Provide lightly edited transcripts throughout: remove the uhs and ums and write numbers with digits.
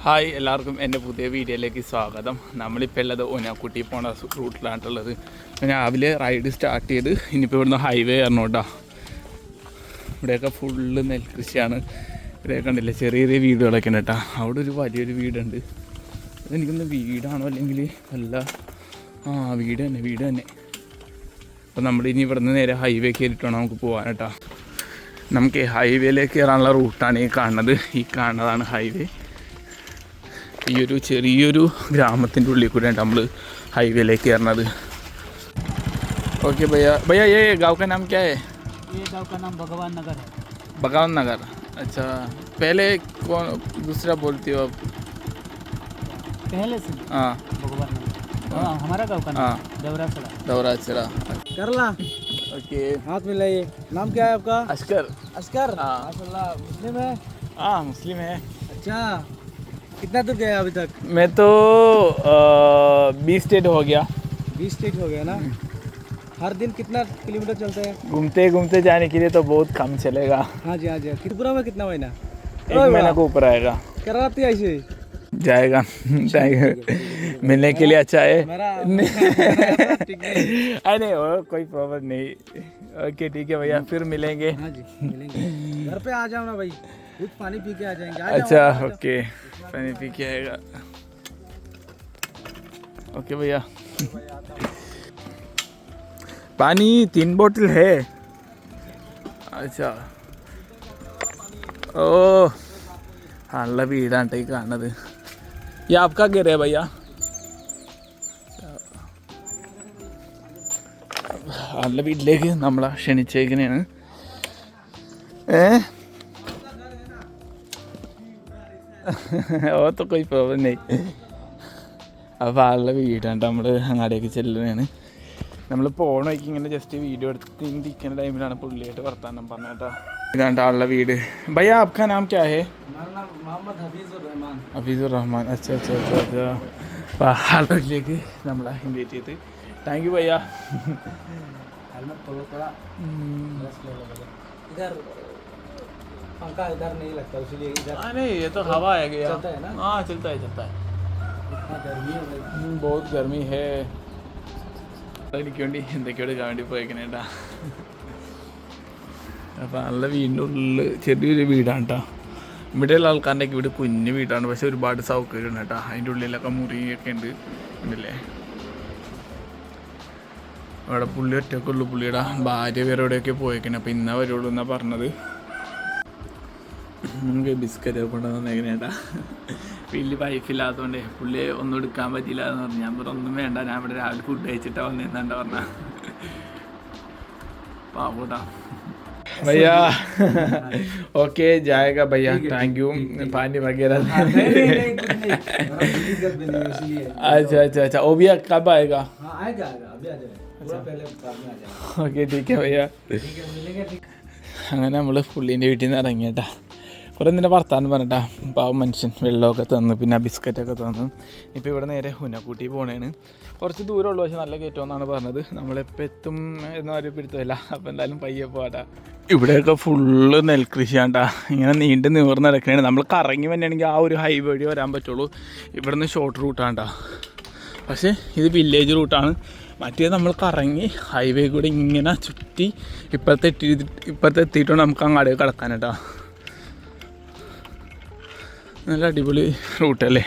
Hi എല്ലാവർക്കും എൻ്റെ പുതിയ വീഡിയോയിലേക്ക് സ്വാഗതം. നമ്മളിപ്പോൾ ഉള്ളത് ഒനാക്കുട്ടി പോണ റൂട്ടിലാണുള്ളത്. രാവിലെ റൈഡ് സ്റ്റാർട്ട് ചെയ്ത് ഇനിയിപ്പോൾ ഇവിടുന്ന് ഹൈവേ കയറണം കേട്ടോ. ഇവിടെയൊക്കെ ഫുള്ള് നെൽകൃഷിയാണ്. ഇവിടെ കണ്ടില്ലേ ചെറിയ ചെറിയ വീടുകളൊക്കെ ഉണ്ട് കേട്ടോ. അവിടെ ഒരു വലിയൊരു വീടുണ്ട്. അതെനിക്കൊന്ന് വീടാണോ അല്ലെങ്കിൽ അല്ല, വീട് തന്നെ. അപ്പോൾ നമ്മളിനി ഇവിടുന്ന് നേരെ ഹൈവേ കയറിയിട്ട് വേണം നമുക്ക് പോകാൻ കേട്ടോ. നമുക്ക് ഹൈവേയിലേക്ക് കയറാനുള്ള റൂട്ടാണ് ഈ കാണുന്നത്. ഈ കാണുന്നതാണ് ഹൈവേ. ഈ ഒരു ചെറിയൊരു ഗ്രാമത്തിൻ്റെ ഉള്ളിൽ കൂടെയാണ് നമ്മൾ ഹൈവേയിലേക്ക് കയറുന്നത്. ओके भैया ये गांव का नाम क्या है? ये गांव का नाम भगवान नगर है. भगवान नगर. अच्छा, पहले कौन दूसरा बोलती हो आप? पहले से हाँ, भगवान नगर. हाँ, हमारा गांव का नाम दौरासड़ा. दौरासड़ा. करला. ओके, हाथ मिलाइए. नाम क्या है आपका? अस्कर. अस्कर. हाँ. माशाल्लाह, मुस्लिम है. हाँ, मुस्लिम है. अच्छा, कितना दूर गए अभी तक? मैं तो 20 स्टेट हो गया. 20 स्टेट हो गया ना. हर दिन कितना किलोमीटर चलते हैं? घूमते घूमते जाने के लिए तो बहुत कम चलेगा. हाँ जी. त्रिपुरा में कितना महीना? 1 महीना को ऊपर आएगा. कराती है ऐसे जाएगा. मिलने के लिए अच्छा है. मेरा ठीक नहीं. नहीं वो कोई प्रॉब्लम नहीं. ओके ठीक है भैया, फिर मिलेंगे. हाँ जी, मिलेंगे. घर पे आ जाओ ना भाई, कुछ पानी पी के आ जाएंगे. अच्छा ओके, पानी पी के आएगा. ओके भैया, पानी 3 बोतल है. अच्छा, ओ നല്ല വീടാണ് ഈ കാണുന്നത്. ഈ ആപ്കാ ഗേർ ഹൈ ഭയ്യ? നല്ല വീട്ടിലേക്ക് നമ്മളെ ക്ഷണിച്ചേക്കണേണ്. ഓ तो कोई प्रॉब्लम नहीं. അപ്പോൾ ആളുടെ വീടാണ് നമ്മൾ അങ്ങാടേക്ക് ചെല്ലുന്നതാണ്. നമ്മൾ പോണ വഴിക്ക് ഇങ്ങനെ ജസ്റ്റ് വീഡിയോ എടുത്തിരിക്കുന്ന ടൈമിലാണ് പുള്ളിയായിട്ട് വർത്താനം പറഞ്ഞ കേട്ടോ. ഇതാണ്ട് ആളുടെ വീട്. ഭയ്യ ആപ്കാ നാം ക്യാ ഹേ? मोहम्मद हफीजुर ഹഫീസുർ റഹ്മാൻ. അച്ഛാ. അപ്പോൾ ആളുടെ വീട്ടിലേക്ക് നമ്മളെ ഇൻവൈറ്റ് ചെയ്ത് താങ്ക് യു ഭയ്യ. हेलमेट खोलो थोड़ा. इधर पंखा इधर नहीं लगता, इसलिए इधर. नहीं ये तो हवा है गया. चलता है ना? हाँ चलता है. इतना गर्मी है भाई. बहुत गर्मी है. എനിക്ക് വേണ്ടി എന്തൊക്കെയോ എടുക്കാൻ വേണ്ടി പോയേക്കണേട്ടാ. അപ്പോൾ നല്ല വീടിൻ്റെ ഉള്ളിൽ ചെറിയൊരു വീടാണ് കേട്ടോ. ഇവിടെയുള്ള ആൾക്കാരുടെയൊക്കെ വീട് കുഞ്ഞു വീടാണ്, പക്ഷെ ഒരുപാട് സൗകര്യമുണ്ട് കേട്ടോ. അതിൻ്റെ ഉള്ളിലൊക്കെ മുറിയൊക്കെ ഉണ്ട് ഉണ്ടല്ലേ. അവിടെ പുള്ളി ഒറ്റക്കുള്ളൂ. പുള്ളിയുടെ ഭാര്യ വേറെ എവിടെയൊക്കെ പോയേക്കണേ. അപ്പോൾ ഇന്നാ വരുള്ളൂ എന്നാണ് പറഞ്ഞത്. നമുക്ക് ബിസ്ക്കറ്റ് കൊണ്ടുവന്നേക്കണേട്ടാ. വലിയ വൈഫില്ലാത്തതുകൊണ്ട് പുള്ളി ഒന്നും എടുക്കാൻ പറ്റില്ല എന്ന് പറഞ്ഞു. ഞാൻ പറഞ്ഞു ഒന്നും വേണ്ട, ഞാൻ ഇവിടെ രാവിലെ ഫുഡ് കഴിച്ചിട്ടാ വന്നേന്നാണ്ട് പറഞ്ഞ പാവൂട്ടാ. भैया ओके जाएगा भैया, थैंक यू. पानी वगैरह. अच्छा वो भी कब आएगा? आएगा अभी आ जाएगा. पहले बाद में आ जाएगा. ओके ठीक है भैया. അങ്ങനെ നമ്മൾ പുള്ളീൻ്റെ വീട്ടിൽ നിന്ന് ഇറങ്ങിയേട്ടാ. കുറേ നേരം വർത്താനം പറഞ്ഞിട്ടാ. പാവം മനുഷ്യൻ വെള്ളമൊക്കെ തന്നു, പിന്നെ ബിസ്ക്കറ്റൊക്കെ തന്നു. ഇപ്പോൾ ഇവിടെ നേരെ ഉനക്കൂട്ടി പോണേണ്. കുറച്ച് ദൂരമുള്ളൂ, പക്ഷെ നല്ല കയറ്റമെന്നാണ് പറഞ്ഞത്. നമ്മളെപ്പോൾ എത്തും എന്ന് ഒരു പിടുത്തമില്ല. അപ്പോൾ എന്തായാലും പയ്യെ പോകാട്ടാ. ഇവിടെയൊക്കെ ഫുള്ള് നെൽകൃഷിയാണ്ടാ. ഇങ്ങനെ നീണ്ട് നിവർന്ന് നടക്കണേ. നമ്മൾ കറങ്ങി വന്നെയാണെങ്കിൽ ആ ഒരു ഹൈവേ വഴി വരാൻ പറ്റുള്ളൂ. ഇവിടുന്ന് ഷോർട്ട് റൂട്ടാണ്ടാ, പക്ഷേ ഇത് വില്ലേജ് റൂട്ടാണ്. മറ്റേ നമ്മൾ കറങ്ങി ഹൈവേ കൂടെ ഇങ്ങനെ ചുറ്റി ഇപ്പോഴത്തെ എത്തിയിട്ടാണ് നമുക്ക് അങ്ങാടേ കിടക്കാനേട്ടാ. നല്ല അടിപൊളി റൂട്ടല്ലേ.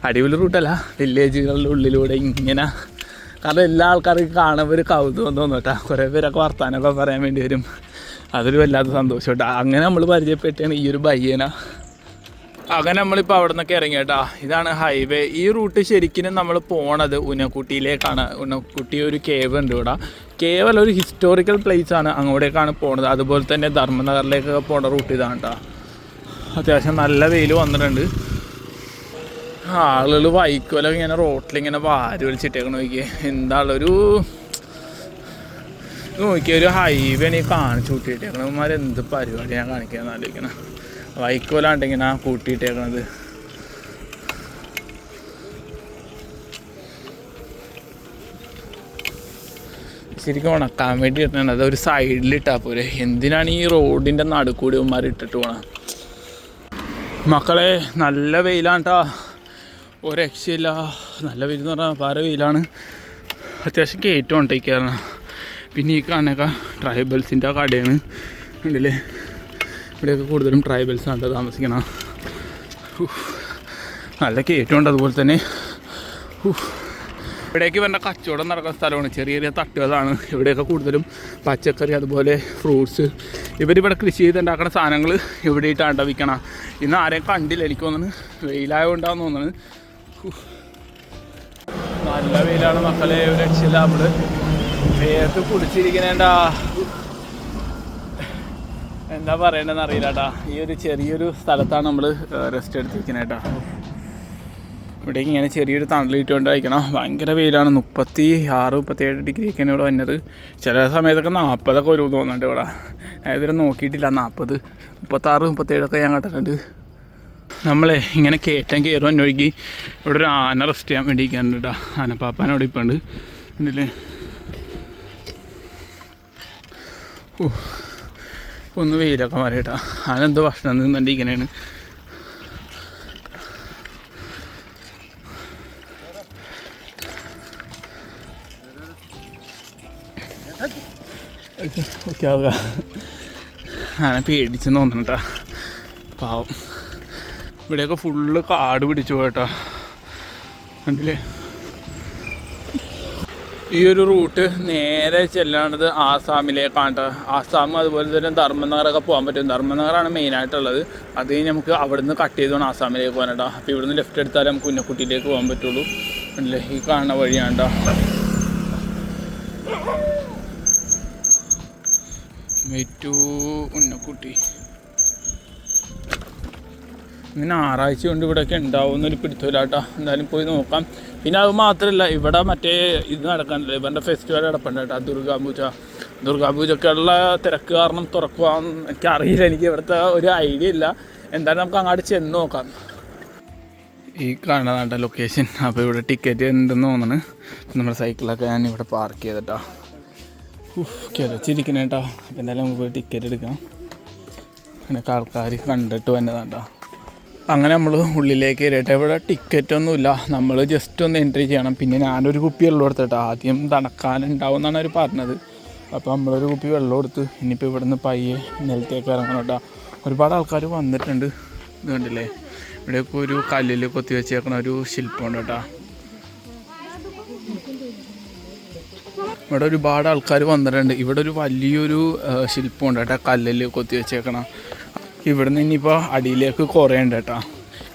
അടിപൊളി റൂട്ടല്ല, വില്ലേജുകളുടെ ഉള്ളിലൂടെ ഇങ്ങനെ. കാരണം എല്ലാ ആൾക്കാർക്കും കാണുമ്പോൾ ഒരു കൗതുകം തോന്നും കേട്ടോ. കുറേ പേരൊക്കെ വർത്താനമൊക്കെ പറയാൻ വേണ്ടി വരും. അതൊരു വല്ലാത്ത സന്തോഷം കേട്ടോ. അങ്ങനെ നമ്മൾ പരിചയപ്പെട്ടാണ് ഈ ഒരു ബയ്യന. അങ്ങനെ നമ്മളിപ്പോൾ അവിടെ നിന്നൊക്കെ ഇറങ്ങി കേട്ടോ. ഇതാണ് ഹൈവേ. ഈ റൂട്ട് ശരിക്കും നമ്മൾ പോണത് ഉനക്കുട്ടിയിലേക്കാണ്. ഉനക്കുട്ടി ഒരു കേവ് ഉണ്ട് ഇവിടെ. കേവല ഒരു ഹിസ്റ്റോറിക്കൽ പ്ലേസാണ്, അങ്ങോട്ടേക്കാണ് പോണത്. അതുപോലെ തന്നെ ധർമ്മനഗറിലേക്കൊക്കെ പോണ റൂട്ട് ഇതാണ് കേട്ടോ. അത്യാവശ്യം നല്ല വെയിൽ വന്നിട്ടുണ്ട്. ആളുകൾ വൈക്കോലൊക്കെ ഇങ്ങനെ റോട്ടിലിങ്ങനെ വാരി വലിച്ചിട്ടേക്കണം. നോക്കിയേ എന്താണൊരു ഒരു ഹൈവേണ് ഈ കാണിച്ചു കൂട്ടിയിട്ടേക്കണം. എന്ത് പരിപാടിയാണ് കാണിക്കാൻ ആലോചിക്കണം. വൈക്കോലാണ്ടിങ്ങനെ കൂട്ടിയിട്ടേക്കണത്. ശരിക്കും ഉണക്കാൻ വേണ്ടി ഇട്ടാണ്. അതൊരു സൈഡിലിട്ടാൽ പോരെ. എന്തിനാണ് ഈ റോഡിൻ്റെ നടുക്കൂടി ഉമ്മാർ ഇട്ടിട്ട് പോകണം? മക്കളെ നല്ല വെയിലാണ് കേട്ടോ, ഒരു രക്ഷയില്ല. നല്ല വെയിൽ എന്ന് പറഞ്ഞാൽ പാര വെയിലാണ്. അത്യാവശ്യം കയറ്റം ഉണ്ടായിക്കാണ്. പിന്നെ ഈ കാണുന്നൊക്കെ ട്രൈബൽസിൻ്റെ കടയാണ് ഉണ്ടല്ലേ. ഇവിടെയൊക്കെ കൂടുതലും ട്രൈബൽസാണ് താമസിക്കണം. നല്ല കയറ്റമുണ്ട്. അതുപോലെ തന്നെ ഇവിടേക്ക് വേണ്ട കച്ചവടം നടക്കുന്ന സ്ഥലമാണ്. ചെറിയ ചെറിയ തട്ടുകളാണ് ഇവിടെയൊക്കെ കൂടുതലും. പച്ചക്കറി അതുപോലെ ഫ്രൂട്ട്സ് ഇവരിവിടെ കൃഷി ചെയ്തുണ്ടാക്കുന്ന സാധനങ്ങൾ ഇവിടെ ഇട്ടാണ്ട വിൽക്കണം. ഇന്ന് ആരെയും കണ്ടില്ല, എനിക്ക് തോന്നുന്നു വെയിലായതുകൊണ്ടാന്ന് തോന്നുന്നത്. നല്ല വെയിലാണ് മക്കളെ, ഒരു രക്ഷയില്ല. നമ്മൾ വേർത്ത് കുടിച്ചിരിക്കണേണ്ടാ, എന്താ പറയണ്ടെന്ന് അറിയില്ല കേട്ടാ. ഈ ഒരു ചെറിയൊരു സ്ഥലത്താണ് നമ്മൾ റെസ്റ്റ് എടുത്തിരിക്കണേട്ടാ. ഇവിടേക്ക് ഇങ്ങനെ ചെറിയൊരു തണലിട്ടുകൊണ്ടായിരിക്കണം. ഭയങ്കര വെയിലാണ്. 36-37 ഡിഗ്രിയൊക്കെയാണ് ഇവിടെ വന്നത്. ചില സമയത്തൊക്കെ 40 ഒരു തോന്നുന്നുണ്ട് ഇവിടെ. ഇതുവരെ നോക്കിയിട്ടില്ല. 40, 36, 37 ഞാൻ കണ്ടിട്ടുണ്ട്. നമ്മളെ ഇങ്ങനെ കയറ്റം കയറും എന്നൊഴുകി ഇവിടെ ഒരു ആന റെസ്റ്റ് ചെയ്യാൻ വേണ്ടി ഇരിക്കാനുണ്ട് കേട്ടോ. ആനപ്പാപ്പാനോട് ഇപ്പം ഉണ്ട് ഉണ്ടല്ലേ. ഒന്ന് വെയിലൊക്കെ മാറി കേട്ടോ. ആനെന്തോ ഭക്ഷണം നിന്നുണ്ട് ഇങ്ങനെയാണ്. ഓക്കെ ആവുക. ആന പേടിച്ചെന്ന് തോന്നണം കേട്ടോ, പാവം. ഇവിടെയൊക്കെ ഫുള്ള് കാട് പിടിച്ചു പോയിട്ടോ കണ്ടില്ലേ. ഈ ഒരു റൂട്ട് നേരെ ചെല്ലാണ്ടത് ആസാമിലേക്കാണ് കേട്ടോ. ആസാം അതുപോലെ തന്നെ ധർമ്മനഗറൊക്കെ പോകാൻ പറ്റും. ധർമ്മനഗറാണ് മെയിനായിട്ടുള്ളത്. അത് കഴിഞ്ഞ് നമുക്ക് അവിടെ നിന്ന് കട്ട് ചെയ്തുകൊണ്ട് ആസാമിലേക്ക് പോകാൻ കേട്ടോ. അപ്പോൾ ഇവിടുന്ന് ലെഫ്റ്റ് എടുത്താലേ നമുക്ക് ഉന്നക്കുട്ടിയിലേക്ക് പോകാൻ പറ്റുള്ളൂ അല്ലേ. ഈ കാണുന്ന വഴിയാണ് കേട്ടോ. ടു ഉന്നക്കുട്ടി. ഇങ്ങനെ ഞായറാഴ്ച കൊണ്ട് ഇവിടെയൊക്കെ ഉണ്ടാവുമെന്നൊരു പിടുത്തമില്ല കേട്ടോ. എന്തായാലും പോയി നോക്കാം. പിന്നെ അത് മാത്രമല്ല, ഇവിടെ മറ്റേ ഇത് നടക്കാനില്ല, ഇവരുടെ ഫെസ്റ്റിവൽ നടപ്പുണ്ട് കേട്ടോ. ദുർഗാപൂജയ്ക്കുള്ള തിരക്ക് കാരണം തുറക്കുവാന്ന് എനിക്കറിയില്ല. എനിക്ക് ഇവിടുത്തെ ഒരു ഐഡിയ ഇല്ല. എന്തായാലും നമുക്ക് അങ്ങോട്ട് ചെന്ന് നോക്കാം. ഈ കാണുന്നതാണ് ലൊക്കേഷൻ. അപ്പോൾ ഇവിടെ ടിക്കറ്റ് ഉണ്ടെന്ന് തോന്നുന്നു. നമ്മുടെ സൈക്കിളൊക്കെ ഞാൻ ഇവിടെ പാർക്ക് ചെയ്തിട്ടാ. കിതച്ചിരിക്കണേ കേട്ടോ. അപ്പോൾ എന്തായാലും നമുക്ക് പോയി ടിക്കറ്റ് എടുക്കാം. അങ്ങനെയൊക്കെ ആൾക്കാർ കണ്ടിട്ട് വന്നതാട്ടോ. അങ്ങനെ നമ്മൾ ഉള്ളിലേക്ക് കയറിയിട്ട് ഇവിടെ ടിക്കറ്റൊന്നുമില്ല. നമ്മൾ ജസ്റ്റ് ഒന്ന് എൻട്രി ചെയ്യണം. പിന്നെ ഞാനൊരു കുപ്പി വെള്ളം കൊടുത്തിട്ടോ. ആദ്യം തണുക്കാനുണ്ടാവും എന്നാണ് അവർ പറഞ്ഞത്. അപ്പോൾ നമ്മളൊരു കുപ്പി വെള്ളം കൊടുത്ത് ഇനിയിപ്പോൾ ഇവിടെ നിന്ന് പയ്യെ നിലത്തേക്ക് ഇറങ്ങണം കേട്ടോ. ഒരുപാട് ആൾക്കാർ വന്നിട്ടുണ്ട്. ഇത് കണ്ടില്ലേ, ഇവിടെയൊക്കെ ഒരു കല്ലിൽ കൊത്തി വെച്ചേക്കണ ഒരു ശില്പമുണ്ട് കേട്ടോ. ഇവിടെ ഒരുപാട് ആൾക്കാർ വന്നിട്ടുണ്ട്. ഇവിടെ ഒരു വലിയൊരു ശില്പമുണ്ട് കേട്ടോ, കല്ലിൽ കൊത്തി വെച്ചേക്കണം. ഇവിടെ നിന്ന് ഇനിയിപ്പോൾ അടിയിലേക്ക് കുറേ ഉണ്ട് കേട്ടോ.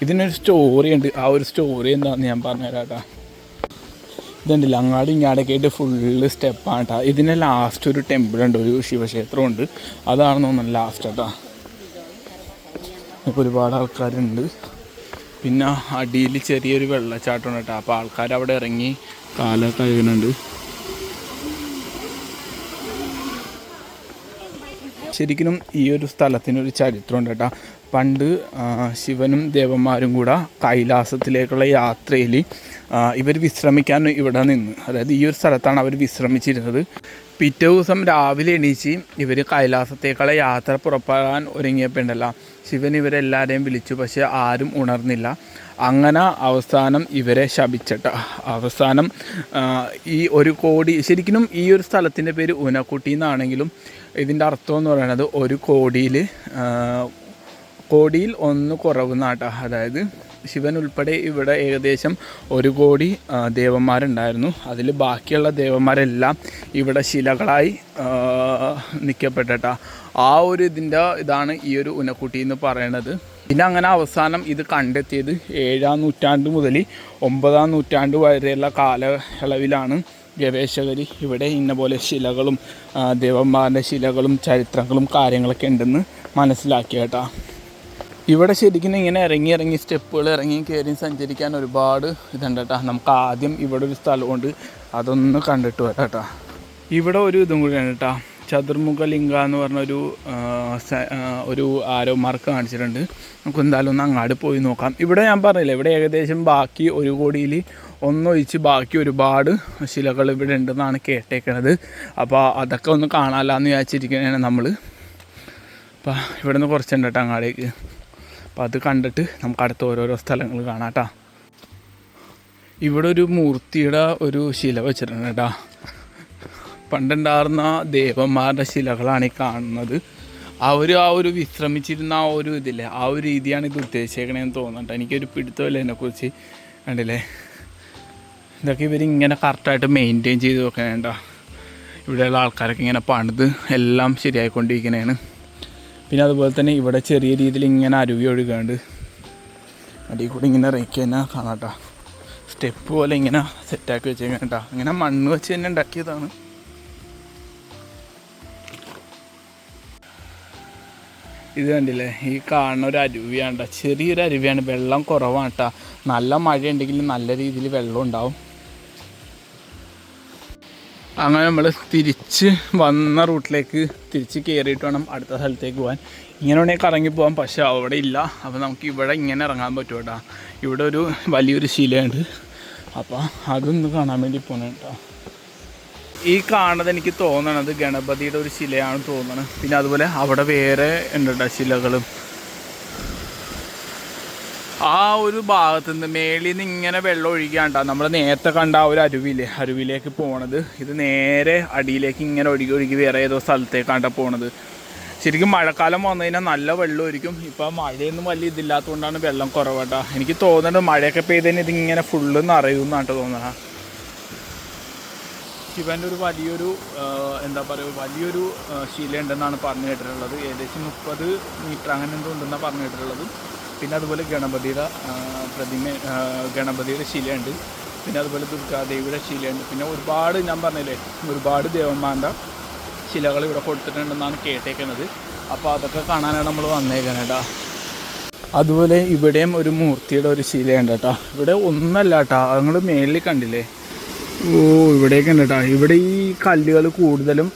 ഇതിനൊരു സ്റ്റോറി ഉണ്ട്. ആ ഒരു സ്റ്റോറി എന്താണെന്ന് ഞാൻ പറഞ്ഞുതരാം കേട്ടോ. ഇതുണ്ടല്ലോ, അങ്ങാടും ഇങ്ങാടൊക്കെ ആയിട്ട് ഫുള്ള് സ്റ്റെപ്പാണ് കേട്ടോ. ഇതിന് ലാസ്റ്റ് ഒരു ടെമ്പിളുണ്ട്, ഒരു ശിവക്ഷേത്രമുണ്ട്. അതാണെന്ന് തോന്നുന്നു ലാസ്റ്റ് കേട്ടോ. ഇപ്പോൾ ഒരുപാട് ആൾക്കാരുണ്ട്. പിന്നെ അടിയിൽ ചെറിയൊരു വെള്ളച്ചാട്ടമുണ്ട് കേട്ടോ. അപ്പോൾ ആൾക്കാർ അവിടെ ഇറങ്ങി കാലൊക്കെ കഴുകുന്നുണ്ട്. ശരിക്കും ഈ ഒരു സ്ഥലത്തിനൊരു ചരിത്രമുണ്ട് കേട്ടോ. പണ്ട് ശിവനും ദേവന്മാരും കൂടെ കൈലാസത്തിലേക്കുള്ള യാത്രയിൽ ഇവർ വിശ്രമിക്കാൻ ഇവിടെ നിന്ന്, അതായത് ഈ ഒരു സ്ഥലത്താണ് അവർ വിശ്രമിച്ചിരുന്നത്. പിറ്റേ ദിവസം രാവിലെ എണീച്ച് ഇവർ കൈലാസത്തേക്കുള്ള യാത്ര പുറപ്പെടാൻ ഒരുങ്ങിയപ്പോൾ ഉണ്ടല്ലോ, ശിവൻ ഇവരെല്ലാവരെയും വിളിച്ചു. പക്ഷേ ആരും ഉണർന്നില്ല. അങ്ങനെ അവസാനം ഇവരെ ശപിച്ചിട്ട അവസാനം ഈ 1 കോടി, ശരിക്കും ഈ ഒരു സ്ഥലത്തിൻ്റെ പേര് ഉനക്കുട്ടി എന്നാണെങ്കിലും ഇതിൻ്റെ അർത്ഥം എന്ന് പറയുന്നത് 1 കോടിയിൽ 1 കുറവ് നാട്ടാ. അതായത് ശിവൻ ഉൾപ്പെടെ ഇവിടെ ഏകദേശം 1 കോടി ദേവന്മാരുണ്ടായിരുന്നു. അതിൽ ബാക്കിയുള്ള ദേവന്മാരെല്ലാം ഇവിടെ ശിലകളായി നിൽക്കപ്പെട്ടിട്ട ആ ഒരു ഇതാണ് ഈ ഒരു ഉനക്കുട്ടി എന്ന് പറയുന്നത്. പിന്നെ അങ്ങനെ അവസാനം ഇത് കണ്ടെത്തിയത് 7-ാം നൂറ്റാണ്ട് മുതൽ 9-ാം നൂറ്റാണ്ട് വരെയുള്ള കാലയളവിലാണ് ഗവേഷകർ ഇവിടെ ഇന്ന പോലെ ശിലകളും ദേവന്മാരുടെ ശിലകളും ചരിത്രങ്ങളും കാര്യങ്ങളൊക്കെ ഉണ്ടെന്ന് മനസ്സിലാക്കിയ കേട്ടോ. ഇവിടെ ശരിക്കും ഇങ്ങനെ ഇറങ്ങി സ്റ്റെപ്പുകൾ ഇറങ്ങി കയറി സഞ്ചരിക്കാൻ ഒരുപാട് ഇതുണ്ട് കേട്ടോ. നമുക്ക് ആദ്യം ഇവിടെ ഒരു സ്ഥലമുണ്ട്, അതൊന്ന് കണ്ടിട്ട് വരാം കേട്ടോ. ഇവിടെ ഒരു ഇതും കൂടിയാണ് കേട്ടോ. ചതുർമുഖലിംഗ എന്ന് പറഞ്ഞൊരു ഒരു ആരോ മാർക്ക് കാണിച്ചിട്ടുണ്ട്. നമുക്ക് എന്തായാലും ഒന്ന് അങ്ങാട് പോയി നോക്കാം. ഇവിടെ ഞാൻ പറഞ്ഞില്ലേ, ഇവിടെ ഏകദേശം ബാക്കി 1 കോടിയിൽ 1 ഒഴിച്ച് ബാക്കി ഒരുപാട് ശിലകൾ ഇവിടെ ഉണ്ടെന്നാണ് കേട്ടേക്കണത്. അപ്പോൾ അതൊക്കെ ഒന്ന് കാണാമല്ലോ എന്ന് വിചാരിച്ചിരിക്കുകയാണ് നമ്മൾ. അപ്പോൾ ഇവിടെ നിന്ന് കുറച്ചുണ്ട് കേട്ടോ അങ്ങാടേക്ക്. അപ്പോൾ അത് കണ്ടിട്ട് നമുക്ക് അടുത്ത ഓരോരോ സ്ഥലങ്ങൾ കാണാം കേട്ടോ. ഇവിടെ ഒരു മൂർത്തിയുടെ ഒരു ശില വെച്ചിട്ടുണ്ട് കേട്ടോ. പണ്ടുണ്ടായിരുന്ന ദേവന്മാരുടെ ശിലകളാണ് ഈ കാണുന്നത്. ആ ഒരു വിശ്രമിച്ചിരുന്ന ആ ഒരു ഇതില്ലേ, ആ ഒരു രീതിയാണ് ഇത് ഉദ്ദേശിക്കണേന്ന് തോന്നുന്നുണ്ട്. എനിക്കൊരു പിടുത്തമില്ല ഇതിനെക്കുറിച്ച്. കണ്ടില്ലേ, ഇതൊക്കെ ഇവരിങ്ങനെ കറക്റ്റായിട്ട് മെയിൻറ്റെയിൻ ചെയ്ത് വെക്കണേണ്ട. ഇവിടെയുള്ള ആൾക്കാരൊക്കെ ഇങ്ങനെ പണിത് എല്ലാം ശരിയായിക്കൊണ്ടിരിക്കണേണ്. പിന്നെ അതുപോലെ തന്നെ ഇവിടെ ചെറിയ രീതിയിൽ ഇങ്ങനെ അരുവി ഒഴുകാണ്ട് അടിയിൽ കൂടി ഇങ്ങനെ ഇറക്കി തന്നെ കാണാം കേട്ടോ. സ്റ്റെപ്പ് പോലെ ഇങ്ങനെ സെറ്റാക്കി വെച്ചേക്കാം കേട്ടോ. ഇങ്ങനെ മണ്ണ് വെച്ച് തന്നെ ഉണ്ടാക്കിയതാണ്. ഇത് കണ്ടില്ലേ, ഈ കാണുന്ന ഒരു അരുവിയാണ് കേട്ടോ. ചെറിയൊരു അരുവിയാണ്, വെള്ളം കുറവാണ് കേട്ടോ. നല്ല മഴ ഉണ്ടെങ്കിൽ നല്ല രീതിയിൽ വെള്ളം ഉണ്ടാവും. അങ്ങനെ നമ്മൾ തിരിച്ച് വന്ന റൂട്ടിലേക്ക് തിരിച്ച് കയറിയിട്ട് വേണം അടുത്ത സ്ഥലത്തേക്ക് പോകാൻ. ഇങ്ങനെ വേണമെങ്കിൽ കറങ്ങി പോകാം, പക്ഷേ അവിടെ ഇല്ല. അപ്പോൾ നമുക്ക് ഇവിടെ ഇങ്ങനെ ഇറങ്ങാൻ പറ്റും കേട്ടോ. ഇവിടെ ഒരു വലിയൊരു ശിലയുണ്ട്, അപ്പോൾ അതൊന്ന് കാണാൻ വേണ്ടി പോകണം കേട്ടോ. ഈ കാണുന്നത് എനിക്ക് തോന്നണത് ഗണപതിയുടെ ഒരു ശിലയാണെന്ന് തോന്നണം. പിന്നെ അതുപോലെ അവിടെ വേറെ ഉണ്ട് കേട്ടോ ശിലകളും. ആ ഒരു ഭാഗത്ത് നിന്ന് മേളിൽ നിന്ന് ഇങ്ങനെ വെള്ളം ഒഴുകിയാണ്ടാ നമ്മൾ നേരത്തെ കണ്ട ആ ഒരു അരുവിയിലേക്ക് പോണത്. ഇത് നേരെ അടിയിലേക്ക് ഇങ്ങനെ ഒഴുകി വേറെ ഏതോ സ്ഥലത്തേക്കാണ്ടാ പോണത്. ശരിക്കും മഴക്കാലം വന്നു കഴിഞ്ഞാൽ നല്ല വെള്ളമായിരിക്കും. ഇപ്പം മഴയൊന്നും വലിയ ഇതില്ലാത്തതുകൊണ്ടാണ് വെള്ളം കുറവാട്ടാ. എനിക്ക് തോന്നുന്നത് മഴയൊക്കെ പെയ്തതിന് ഇതിങ്ങനെ ഫുള്ള് നിറയുമെന്നാണ് തോന്നുന്നത്. ശിവൻ്റെ ഒരു വലിയൊരു വലിയൊരു ശിലയുണ്ടെന്നാണ് പറഞ്ഞു കേട്ടിട്ടുള്ളത്. ഏകദേശം 30 മീറ്റർ അങ്ങനെ എന്തോ ഉണ്ടെന്നാണ് പറഞ്ഞു കേട്ടിട്ടുള്ളത്. പിന്നെ അതുപോലെ ഗണപതിയുടെ ശിലയുണ്ട്. പിന്നെ അതുപോലെ ദുർഗാദേവിയുടെ ശിലയുണ്ട്. പിന്നെ ഒരുപാട്, ഞാൻ പറഞ്ഞില്ലേ, ഒരുപാട് ദേവന്മാരുടെ ശിലകൾ ഇവിടെ കൊടുത്തിട്ടുണ്ടെന്നാണ് കേട്ടേക്കുന്നത്. അപ്പോൾ അതൊക്കെ കാണാനാണ് നമ്മൾ വന്നേക്കുന്നത് കേട്ടോ. അതുപോലെ ഇവിടെയും ഒരു മൂർത്തിയുടെ ഒരു ശിലയുണ്ട് കേട്ടോ. ഇവിടെ ഒന്നല്ല കേട്ടോ, നിങ്ങൾ മേളിൽ കണ്ടില്ലേ, ഇവിടെയൊക്കെ ഉണ്ട് കേട്ടോ. ഇവിടെ ഈ കല്ലുകൾ കൂടുതലും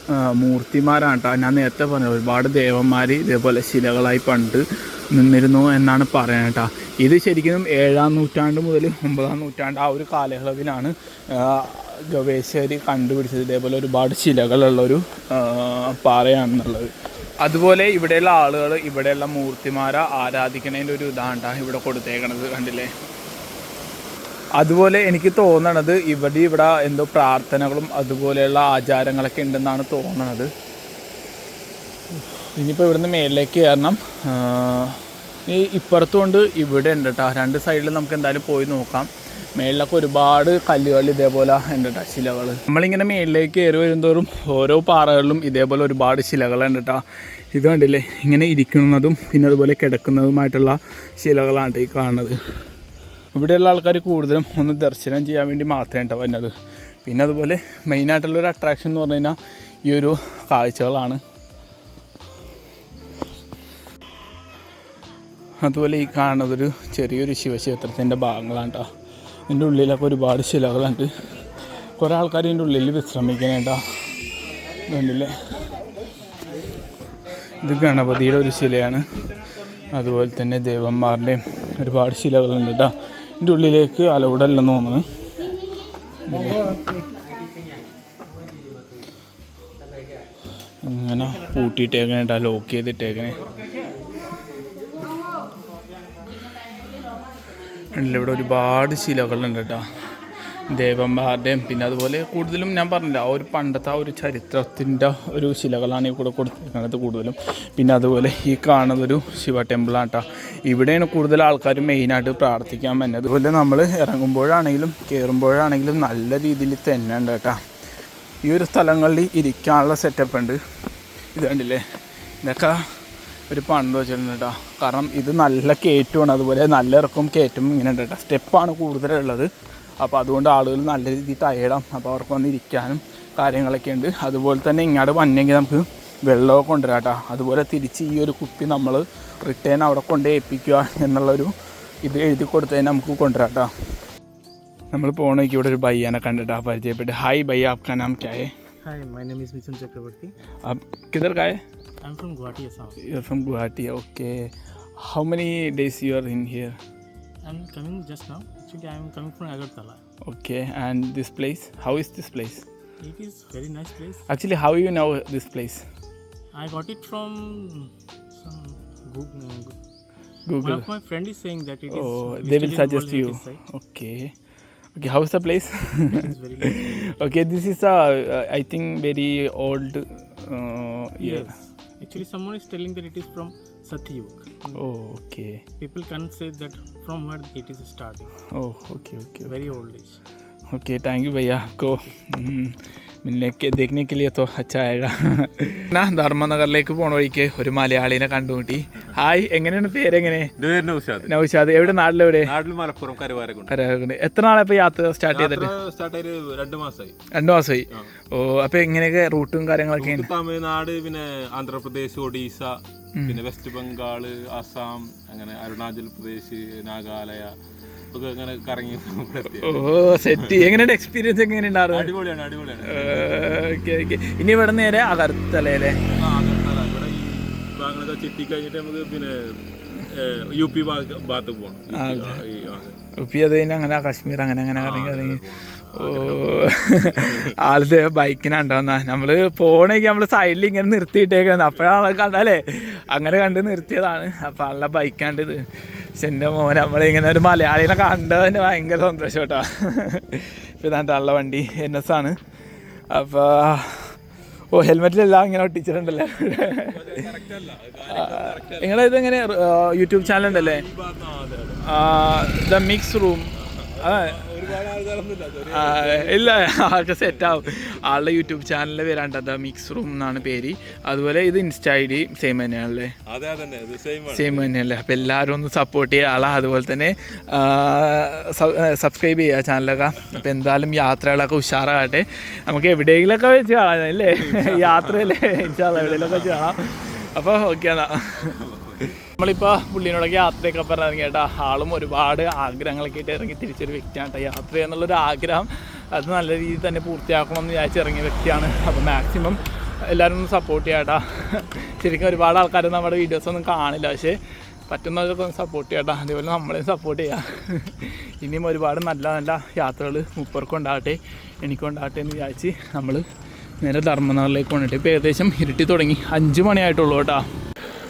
മൂർത്തിമാരാണ് കേട്ടോ. ഞാൻ നേരത്തെ പറഞ്ഞു ഒരുപാട് ദേവന്മാർ ഇതേപോലെ ശിലകളായി പണ്ട് നിന്നിരുന്നു എന്നാണ് പറയുന്നത് കേട്ടോ. ഇത് ശരിക്കും 7-ാം നൂറ്റാണ്ട് മുതൽ 9-ാം നൂറ്റാണ്ട് ആ ഒരു കാലയളവിലാണ് ഗവേഷകർ കണ്ടുപിടിച്ചത്. ഇതേപോലെ ഒരുപാട് ശിലകളുള്ളൊരു പാറയാണെന്നുള്ളത്. അതുപോലെ ഇവിടെയുള്ള ആളുകൾ ഇവിടെയുള്ള മൂർത്തിമാരെ ആരാധിക്കുന്നതിൻ്റെ ഒരു ഇതാണ് കേട്ടോ ഇവിടെ കൊടുത്തേക്കണത്, കണ്ടില്ലേ. അതുപോലെ എനിക്ക് തോന്നണത് ഇവിടെ എന്തോ പ്രാർത്ഥനകളും അതുപോലെയുള്ള ആചാരങ്ങളൊക്കെ ഉണ്ടെന്നാണ് തോന്നണത്. ഇനിയിപ്പോൾ ഇവിടുന്ന് മേലിലേക്ക് കയറണം. ഈ ഇപ്പുറത്തുകൊണ്ട് ഇവിടെ ഉണ്ട് കേട്ടോ. 2 സൈഡിൽ നമുക്ക് എന്തായാലും പോയി നോക്കാം. മേളിലൊക്കെ ഒരുപാട് കല്ലുകൾ ഇതേപോലെ ഉണ്ട് കേട്ടോ, ശിലകൾ. നമ്മളിങ്ങനെ മേളിലേക്ക് കയറി വരുന്തോറും ഓരോ പാറകളിലും ഇതേപോലെ ഒരുപാട് ശിലകളുണ്ട് കേട്ടോ. ഇത് കണ്ടില്ലേ, ഇങ്ങനെ ഇരിക്കുന്നതും പിന്നെ അതുപോലെ കിടക്കുന്നതുമായിട്ടുള്ള ശിലകളാണ് ഈ കാണുന്നത്. ഇവിടെയുള്ള ആൾക്കാർ കൂടുതലും ഒന്ന് ദർശനം ചെയ്യാൻ വേണ്ടി മാത്രമേ കേട്ടോ വരുന്നത്. പിന്നെ അതുപോലെ മെയിനായിട്ടുള്ളൊരു അട്രാക്ഷൻ എന്ന് പറഞ്ഞു കഴിഞ്ഞാൽ ഈ ഒരു കാഴ്ചകളാണ്. അതുപോലെ ഈ കാണുന്നതൊരു ചെറിയൊരു ശിവക്ഷേത്രത്തിൻ്റെ ഭാഗങ്ങളാണ് കേട്ടോ. ഇതിൻ്റെ ഉള്ളിലൊക്കെ ഒരുപാട് ശിലകളുണ്ട്. കുറേ ആൾക്കാർ ഇതിൻ്റെ ഉള്ളിൽ വിശ്രമിക്കണേട്ടാ. കണ്ടില്ലേ, ഇത് ഗണപതിയുടെ ഒരു ശിലയാണ്. അതുപോലെ തന്നെ ദേവന്മാരുടെയും ഒരുപാട് ശിലകളുണ്ട് കേട്ടോ. ഇതിൻ്റെ ഉള്ളിലേക്ക് അലൗഡല്ലെന്ന് തോന്നുന്നു. ഇങ്ങനെ പൂട്ടിയിട്ടേക്കണേ കേട്ടോ, ലോക്ക് ചെയ്തിട്ടേക്കണേ. ഇവിടെ ഒരുപാട് ശിലകളുണ്ട് കേട്ടോ, ദേവന്മാരുടെയും. പിന്നെ അതുപോലെ കൂടുതലും ഞാൻ പറഞ്ഞില്ല, ആ ഒരു പണ്ടത്തെ ആ ഒരു ചരിത്രത്തിൻ്റെ ഒരു ശിലകളാണ് ഇവിടെ കൊടുത്തിരിക്കുന്നത് കൂടുതലും. പിന്നെ അതുപോലെ ഈ കാണുന്നതൊരു ശിവ ടെമ്പിളാണ് കേട്ടോ. ഇവിടെയാണ് കൂടുതൽ ആൾക്കാർ മെയിനായിട്ട് പ്രാർത്ഥിക്കാൻ പറ്റുന്നത്. അതുപോലെ നമ്മൾ ഇറങ്ങുമ്പോഴാണെങ്കിലും കയറുമ്പോഴാണെങ്കിലും നല്ല രീതിയിൽ തന്നെ ഉണ്ട് കേട്ടോ. ഈ ഒരു സ്ഥലങ്ങളിൽ ഇരിക്കാനുള്ള സെറ്റപ്പ് ഉണ്ട്. ഇത് കണ്ടില്ലേ, ഇതൊക്കെ ഒരു പണ്ട് വെച്ചിട്ടുണ്ട് കേട്ടോ. കാരണം ഇത് നല്ല കയറ്റമാണ്, അതുപോലെ നല്ല ഇറക്കും കയറ്റും ഇങ്ങനെ ഉണ്ട് കേട്ടോ. സ്റ്റെപ്പാണ് കൂടുതലുള്ളത്. അപ്പോൾ അതുകൊണ്ട് ആളുകൾ നല്ല രീതിയിൽ ടയേർഡാകും. അപ്പോൾ അവർക്ക് വന്ന് ഇരിക്കാനും കാര്യങ്ങളൊക്കെ ഉണ്ട്. അതുപോലെ തന്നെ ഇങ്ങോട്ട് വന്നെങ്കിൽ നമുക്ക് വെള്ളമൊക്കെ കൊണ്ടുവരാം കേട്ടോ. അതുപോലെ തിരിച്ച് ഈ ഒരു കുപ്പി നമ്മൾ റിട്ടേൺ അവിടെ കൊണ്ട് ഏൽപ്പിക്കുക എന്നുള്ളൊരു ഇത് എഴുതി കൊടുത്തതിന് നമുക്ക് കൊണ്ടുവരാം കേട്ടോ. നമ്മൾ പോകണമെങ്കിൽ ഇവിടെ ഒരു ഭയ്യാനെ കണ്ടിട്ടാ പരിചയപ്പെട്ട്. ഹായ് ഭയ്യ, आपका नाम क्या है? Hi, my name is Mithun Chakrabarti. आप किधर का है? I'm from Guwahati, Assam. You're from Guwahati, okay. How many days you are in here? I'm coming just now. Actually, I'm coming from Agartala. Okay, and this place? How is this place? It is very nice place. Actually, how you know this place? I got it from some Google. One of my friend is saying that it is. Oh, they will listed in suggest World you. Heritage Site. Okay. Okay, how is the place? It is very nice. Okay, this is I think very old year. Yes. Actually, someone is telling that it is from Satyug. Oh, okay. People can't say that from where it is starting. Oh, okay. Very old age. Okay thank you भैया आपको मिलने के देखने के लिए तो अच्छा आएगा ना ധർമ്മനഗറിലേക്ക് പോണ വഴിക്ക് ഒരു മലയാളിനെ കണ്ടുമുട്ടി ഹായ് എങ്ങനെയാണ് പേരെങ്ങനെ നൗഷാദ് എവിടെ നാട്ടിലെവിടെ മലപ്പുറം കരവാരക്കുണ്ട് എത്ര നാളെ ഇപ്പൊ യാത്ര സ്റ്റാർട്ട് ചെയ്തിട്ട് 2 മാസമായി 2 മാസമായി ഓ അപ്പൊ എങ്ങനെയൊക്കെ റൂട്ടും കാര്യങ്ങളൊക്കെ തമിഴ്നാട് പിന്നെ ആന്ധ്രാപ്രദേശ് ഒഡീസ പിന്നെ വെസ്റ്റ് ബംഗാള് ആസാം അങ്ങനെ അരുണാചൽ പ്രദേശ് നാഗാലയ ഒക്കെ അങ്ങനെ കറങ്ങി ഓ സെറ്റ് എങ്ങനെയുണ്ട് എക്സ്പീരിയൻസ് എങ്ങനെ ഉണ്ടായിരുന്നു അടിപൊളിയാണ് ഓക്കെ ഇനി ഇവിടെ നേരെ അകർത്തലയിലെ ഇവിടെ ഈ ഭാഗങ്ങളൊക്കെ ചെത്തി കഴിഞ്ഞിട്ട് നമുക്ക് പിന്നെ യു പി ഭാഗത്ത് പോകണം ഉപ്പി അത് കഴിഞ്ഞ് അങ്ങനെ കാശ്മീർ അങ്ങനെ കറങ്ങി ഓ ആളത്തെ ബൈക്കിനുണ്ടോന്നാ നമ്മള് പോണെങ്കിൽ നമ്മള് സൈഡിൽ ഇങ്ങനെ നിർത്തിയിട്ടേക്കുന്നത് അപ്പോഴാണ് കണ്ടല്ലേ അങ്ങനെ കണ്ട് നിർത്തിയതാണ് അപ്പൊ ആളുടെ ബൈക്കാണ്ട് ഇത് പക്ഷെ എൻ്റെ മോനെ നമ്മളിങ്ങനെ ഒരു മലയാളിനെ കണ്ടതിന് ഭയങ്കര സന്തോഷം കേട്ടോ ഇപ്പം ഇതാണ്ട് ആളുടെ വണ്ടി NS ആണ് അപ്പോൾ ഓ ഹെൽമെറ്റിലെല്ലാം ഇങ്ങനെ ഒട്ടിച്ചിട്ടുണ്ടല്ലേ നിങ്ങളെ ഇതെങ്ങനെ യൂട്യൂബ് ചാനൽ ഉണ്ടല്ലേ ദ മിക്സ് റൂം ഇല്ല ആൾക്ക് സെറ്റാവും ആളുടെ യൂട്യൂബ് ചാനലിൻ്റെ പേരാണ് ദ മിക്സ് റൂം എന്നാണ് പേര് അതുപോലെ ഇത് ഇൻസ്റ്റ ID സെയിം തന്നെയാണല്ലേ സെയിം തന്നെയല്ലേ അപ്പം എല്ലാവരും ഒന്ന് സപ്പോർട്ട് ചെയ്യുക ആളാ അതുപോലെ തന്നെ സബ്സ്ക്രൈബ് ചെയ്യുക ചാനലൊക്കെ അപ്പം എന്തായാലും യാത്രകളൊക്കെ ഉഷാറാകട്ടെ നമുക്ക് എവിടെയെങ്കിലുമൊക്കെ വെച്ച് കാണാം അല്ലേ യാത്രയല്ലേ എവിടെയെങ്കിലുമൊക്കെ വെച്ച് കാണാം അപ്പോൾ ഓക്കെ എന്നാ നമ്മളിപ്പോൾ പുള്ളിനോടൊക്കെ യാത്രയൊക്കെ പറഞ്ഞ് ഇറങ്ങി കേട്ടോ ആളും ഒരുപാട് ആഗ്രഹങ്ങളൊക്കെ ആയിട്ട് ഇറങ്ങി തിരിച്ചൊരു വ്യക്തിയാണ് കേട്ടോ യാത്ര എന്നുള്ളൊരു ആഗ്രഹം അത് നല്ല രീതിയിൽ തന്നെ പൂർത്തിയാക്കണമെന്ന് വിചാരിച്ച് ഇറങ്ങിയ വ്യക്തിയാണ് അപ്പോൾ മാക്സിമം എല്ലാവരും ഒന്ന് സപ്പോർട്ട് ചെയ്യാം കേട്ടോ ശരിക്കും ഒരുപാട് ആൾക്കാർ നമ്മുടെ വീഡിയോസൊന്നും കാണില്ല പക്ഷേ പറ്റുന്നവരൊക്കെ ഒന്ന് സപ്പോർട്ട് ചെയ്യാം കേട്ടോ അതേപോലെ നമ്മളെയും സപ്പോർട്ട് ചെയ്യാം ഇനിയും ഒരുപാട് നല്ല നല്ല യാത്രകൾ മൂപ്പർക്കും ഉണ്ടാകട്ടെ എനിക്കും ഉണ്ടാകട്ടെ എന്ന് വിചാരിച്ച് നമ്മൾ നേരെ ധർമ്മനഗറിലേക്ക് കൊണ്ടിട്ട് ഇപ്പോൾ ഏകദേശം ഇരുട്ടി തുടങ്ങി 5 മണിയായിട്ടുള്ളൂ കേട്ടോ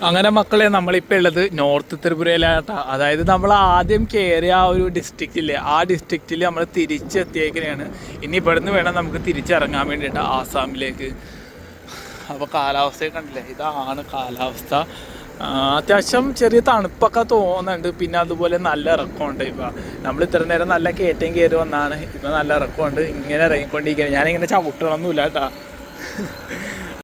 അങ്ങനെ മക്കളെ നമ്മളിപ്പോൾ ഉള്ളത് നോർത്ത് ത്രിപുരയിലാട്ടാ അതായത് നമ്മൾ ആദ്യം കയറിയ ആ ഒരു ഡിസ്ട്രിക്റ്റില്ലേ ആ ഡിസ്ട്രിക്റ്റിൽ നമ്മൾ തിരിച്ചെത്തിയേക്കണെയാണ് ഇനി ഇവിടുന്ന് വേണം നമുക്ക് തിരിച്ചിറങ്ങാൻ വേണ്ടിയിട്ട് ആസാമിലേക്ക് അപ്പോൾ കാലാവസ്ഥയൊക്കെ കണ്ടില്ലേ ഇതാണ് കാലാവസ്ഥ അത്യാവശ്യം ചെറിയ തണുപ്പൊക്കെ തോന്നുന്നുണ്ട് പിന്നെ അതുപോലെ നല്ല ഇറക്കമുണ്ട് ഇപ്പോൾ നമ്മൾ ഇത്ര നേരം നല്ല കയറ്റം കയറി വന്നാണ് ഇപ്പോൾ നല്ല ഇറക്കമുണ്ട് ഇങ്ങനെ ഇറങ്ങിക്കൊണ്ടിരിക്കുകയാണ് ഞാനിങ്ങനെ ചവിട്ടണമൊന്നുമില്ല കേട്ടോ